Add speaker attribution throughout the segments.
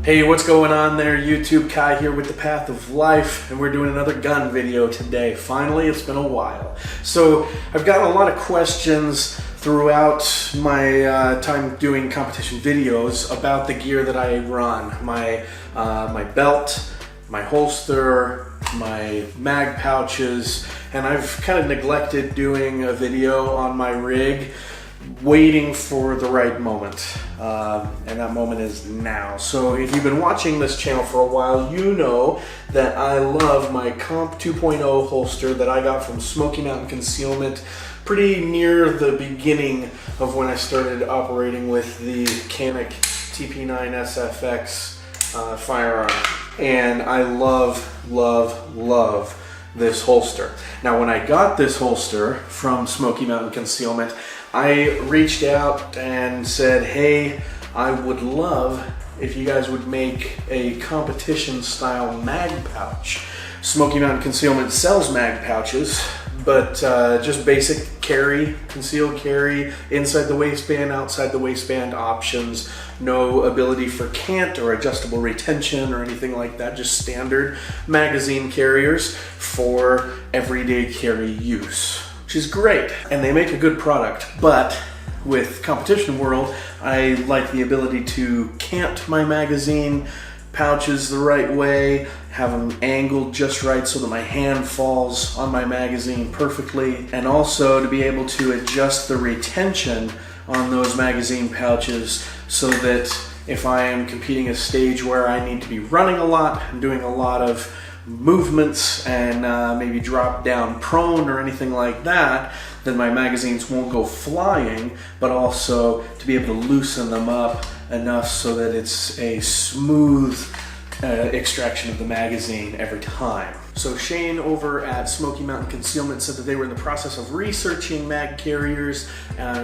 Speaker 1: Hey, what's going on there, YouTube? Kai here with The Path of Life, and we're doing another gun video today. Finally, it's been a while. So, I've gotten a lot of questions throughout my time doing competition videos about the gear that I run. My belt, my holster, my mag pouches, and I've kind of neglected doing a video on my rig, waiting for the right moment, and that moment is now. So if you've been watching this channel for a while, you know that I love my Comp 2.0 holster that I got from Smoky Mountain Concealment pretty near the beginning of when I started operating with the Canik TP9 SFX firearm. And I love this holster. Now, when I got this holster from Smoky Mountain Concealment, I reached out and said, hey, I would love if you guys would make a competition style mag pouch. Smoky Mountain Concealment sells mag pouches, but just basic carry, concealed carry, inside the waistband, outside the waistband options, no ability for cant or adjustable retention or anything like that, just standard magazine carriers for everyday carry use, which is great. And they make a good product, but with competition world, I like the ability to cant my magazine pouches the right way, have them angled just right so that my hand falls on my magazine perfectly, and also to be able to adjust the retention on those magazine pouches so that if I am competing a stage where I need to be running a lot and doing a lot of movements and maybe drop down prone or anything like that, then my magazines won't go flying, but also to be able to loosen them up enough so that it's a smooth extraction of the magazine every time. So Shane over at Smoky Mountain Concealment said that they were in the process of researching mag carriers,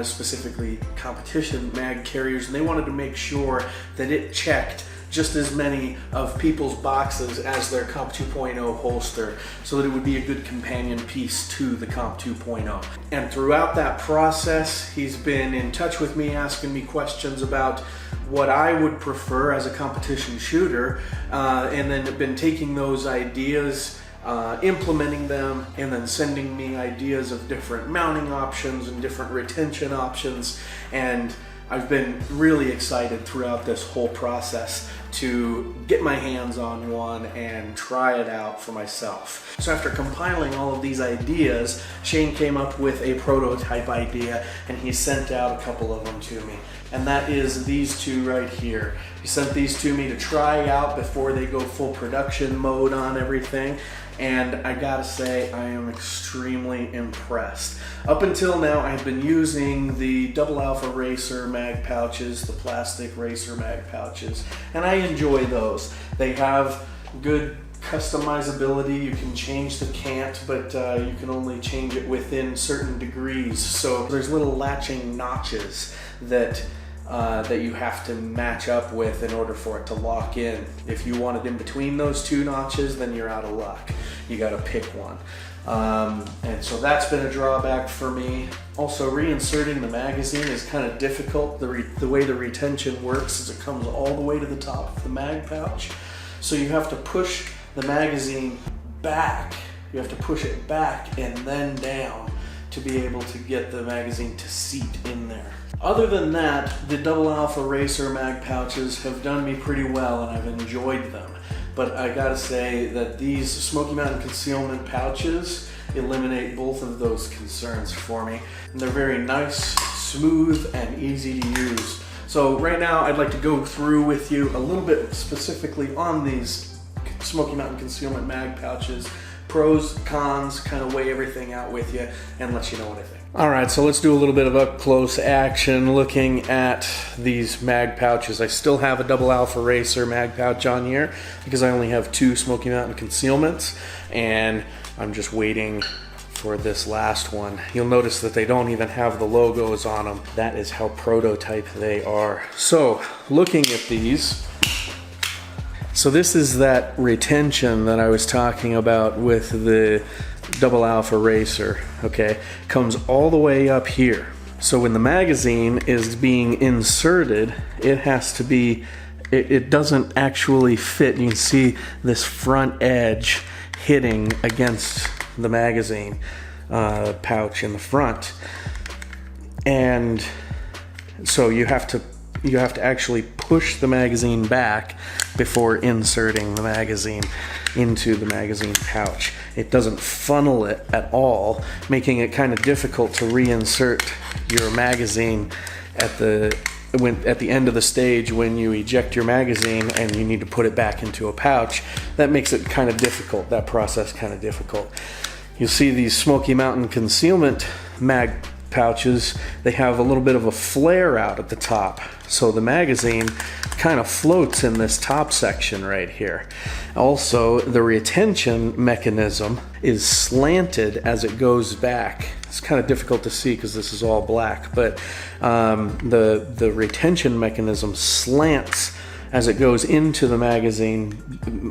Speaker 1: specifically competition mag carriers, and they wanted to make sure that it checked just as many of people's boxes as their Comp 2.0 holster, so that it would be a good companion piece to the Comp 2.0. And throughout that process, he's been in touch with me, asking me questions about what I would prefer as a competition shooter, and then been taking those ideas, implementing them, and then sending me ideas of different mounting options and different retention options. And I've been really excited throughout this whole process to get my hands on one and try it out for myself. So after compiling all of these ideas, Shane came up with a prototype idea, and he sent out a couple of them to me. And that is these two right here. He sent these to me to try out before they go full production mode on everything. And I gotta say, I am extremely impressed. Up until now, I've been using the Double Alpha Racer mag pouches, the plastic Racer mag pouches, and I enjoy those. They have good customizability. You can change the cant, but you can only change it within certain degrees. So there's little latching notches that you have to match up with in order for it to lock in. If you want it in between those two notches, then you're out of luck. You gotta pick one. And so that's been a drawback for me. Also, reinserting the magazine is kind of difficult. The way the retention works is it comes all the way to the top of the mag pouch. So you have to push the magazine back. You have to push it back and then down to be able to get the magazine to seat in there. Other than that, the Double Alpha Racer mag pouches have done me pretty well, and I've enjoyed them. But I gotta say that these Smoky Mountain Concealment pouches eliminate both of those concerns for me. And they're very nice, smooth, and easy to use. So right now, I'd like to go through with you a little bit specifically on these Smoky Mountain Concealment mag pouches. Pros, cons, kind of weigh everything out with you and let you know what I think. All right, so let's do a little bit of up close action looking at these mag pouches. I still have a Double Alpha Racer mag pouch on here because I only have two Smoky Mountain Concealments, and I'm just waiting for this last one. You'll notice that they don't even have the logos on them. That is how prototype they are. So looking at these, so this is that retention that I was talking about with the Double Alpha Racer, okay? Comes all the way up here. So when the magazine is being inserted, it has to be it doesn't actually fit. You can see this front edge hitting against the magazine pouch in the front, and so you have to actually push the magazine back before inserting the magazine into the magazine pouch. It doesn't funnel it at all, making it kind of difficult to reinsert your magazine at the end of the stage when you eject your magazine and you need to put it back into a pouch. That makes it kind of difficult, that process kind of difficult. You'll see these Smoky Mountain Concealment mag pouches, they have a little bit of a flare out at the top, so the magazine kind of floats in this top section right here. Also, the retention mechanism is slanted as it goes back. It's kind of difficult to see because this is all black, but the retention mechanism slants as it goes into the magazine,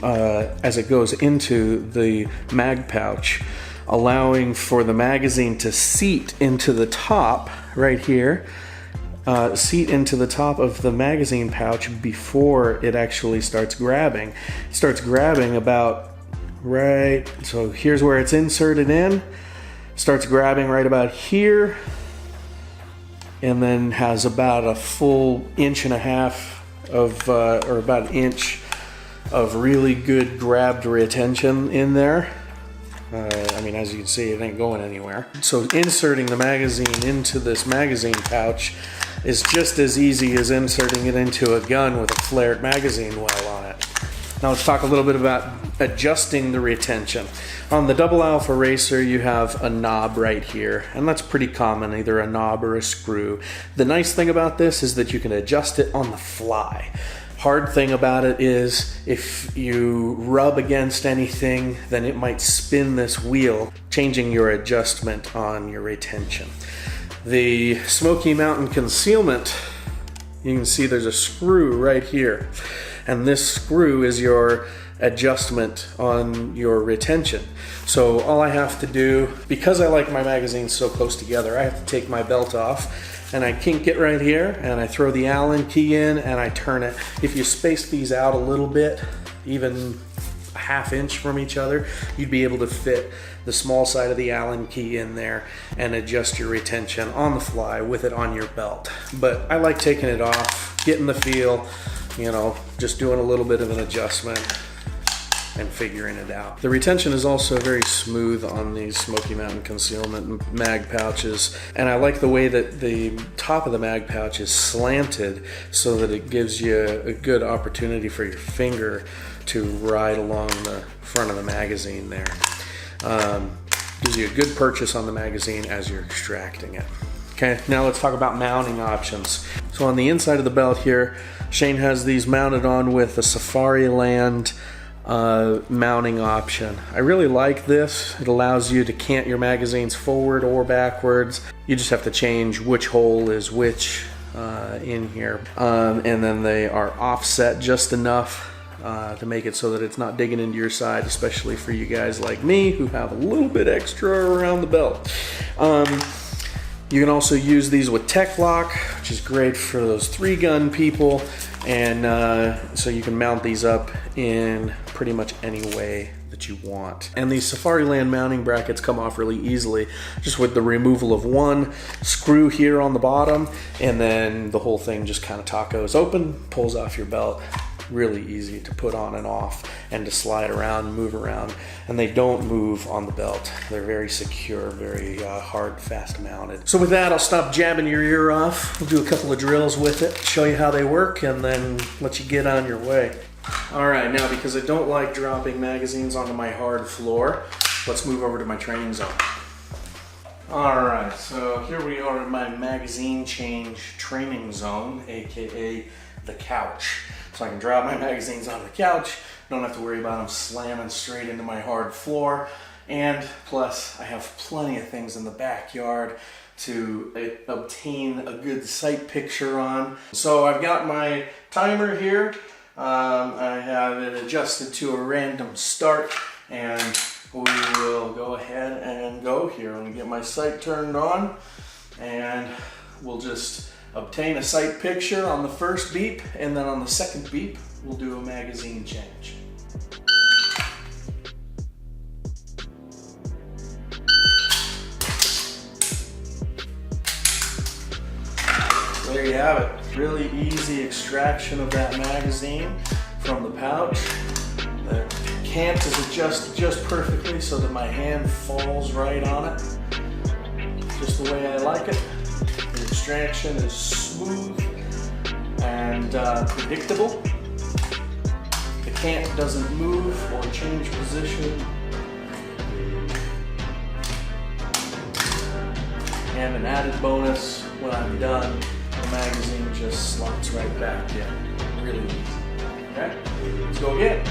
Speaker 1: as it goes into the mag pouch, allowing for the magazine to seat into the top right here, seat into the top of the magazine pouch before it actually starts grabbing. It starts grabbing about right, so here's where it's inserted in, starts grabbing right about here, and then has about a full 1.5 inches of, or about 1 inch of really good grabbed retention in there. I mean, as you can see, it ain't going anywhere. So inserting the magazine into this magazine pouch is just as easy as inserting it into a gun with a flared magazine well on it. Now let's talk a little bit about adjusting the retention. On the Double Alpha Racer, you have a knob right here, and that's pretty common, either a knob or a screw. The nice thing about this is that you can adjust it on the fly. Hard thing about it is if you rub against anything, then it might spin this wheel, changing your adjustment on your retention. The Smoky Mountain Concealment, you can see there's a screw right here, and this screw is your adjustment on your retention. So all I have to do, because I like my magazines so close together, I have to take my belt off and I kink it right here, and I throw the Allen key in and I turn it. If you space these out a little bit, even a 1/2 inch from each other, you'd be able to fit the small side of the Allen key in there and adjust your retention on the fly with it on your belt. But I like taking it off, getting the feel, you know, just doing a little bit of an adjustment and figuring it out. The retention is also very smooth on these Smoky Mountain Concealment mag pouches, and I like the way that the top of the mag pouch is slanted so that it gives you a good opportunity for your finger to ride along the front of the magazine there. Gives you a good purchase on the magazine as you're extracting it. Okay, now let's talk about mounting options. So on the inside of the belt here, Shane has these mounted on with a Safariland mounting option. I really like this. It allows you to cant your magazines forward or backwards. You just have to change which hole is which in here. And then they are offset just enough to make it so that it's not digging into your side, especially for you guys like me who have a little bit extra around the belt. You can also use these with Tech Lock, which is great for those 3-gun people, and so you can mount these up in pretty much any way that you want. And these Safariland mounting brackets come off really easily, just with the removal of one screw here on the bottom, and then the whole thing just kind of tacos open, pulls off your belt. Really easy to put on and off and to slide around and move around, and they don't move on the belt. They're very secure, very hard, fast mounted. So with that, I'll stop jabbing your ear off. We'll do a couple of drills with it, show you how they work, and then let you get on your way. All right, now because I don't like dropping magazines onto my hard floor, let's move over to my training zone. All right, so here we are in my magazine change training zone, aka the couch. So I can drop my magazines onto the couch, don't have to worry about them slamming straight into my hard floor, and plus I have plenty of things in the backyard to obtain a good sight picture on. So I've got my timer here. I have it adjusted to a random start, and we will go ahead and go here. I'm gonna get my sight turned on, and we'll just obtain a sight picture on the first beep, and then on the second beep, we'll do a magazine change. There you have it. Really easy extraction of that magazine from the pouch. The cant is adjusted just perfectly so that my hand falls right on it. Just the way I like it. The extraction is smooth and predictable. The cant doesn't move or change position. And an added bonus, when I'm done, the magazine just slots right back in. Really easy. Okay, let's go again.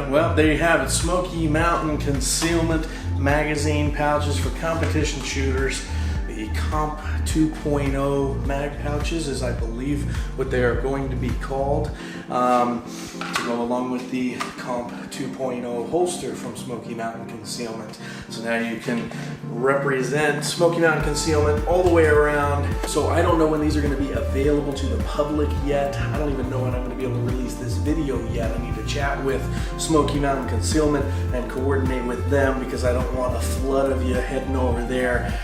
Speaker 1: Well, there you have it. Smoky Mountain Concealment magazine pouches for competition shooters. The Comp 2.0 mag pouches is, I believe, what they are going to be called, to go along with the Comp 2.0 holster from Smoky Mountain Concealment. So now you can represent Smoky Mountain Concealment all the way around. So I don't know when these are going to be available to the public yet. I don't even know when I'm going to be able to release this video yet. I need to chat with Smoky Mountain Concealment and coordinate with them, because I don't want a flood of you heading over there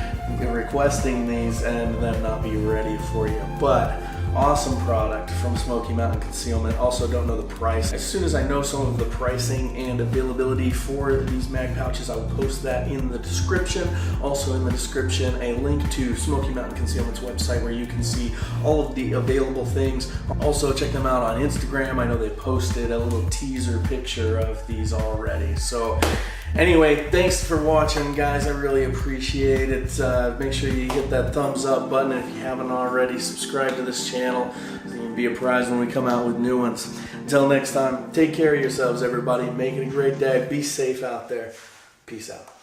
Speaker 1: requesting these and them not be ready for you. But awesome product from Smoky Mountain Concealment. Also don't know the price. As soon as I know some of the pricing and availability for these mag pouches, I will post that in the description. Also in the description, a link to Smoky Mountain Concealment's website where you can see all of the available things. Also check them out on Instagram. I know they posted a little teaser picture of these already. So anyway, thanks for watching, guys. I really appreciate it. Make sure you hit that thumbs up button if you haven't already. Subscribe to this channel so you can be apprised when we come out with new ones. Until next time, take care of yourselves, everybody. Make it a great day. Be safe out there. Peace out.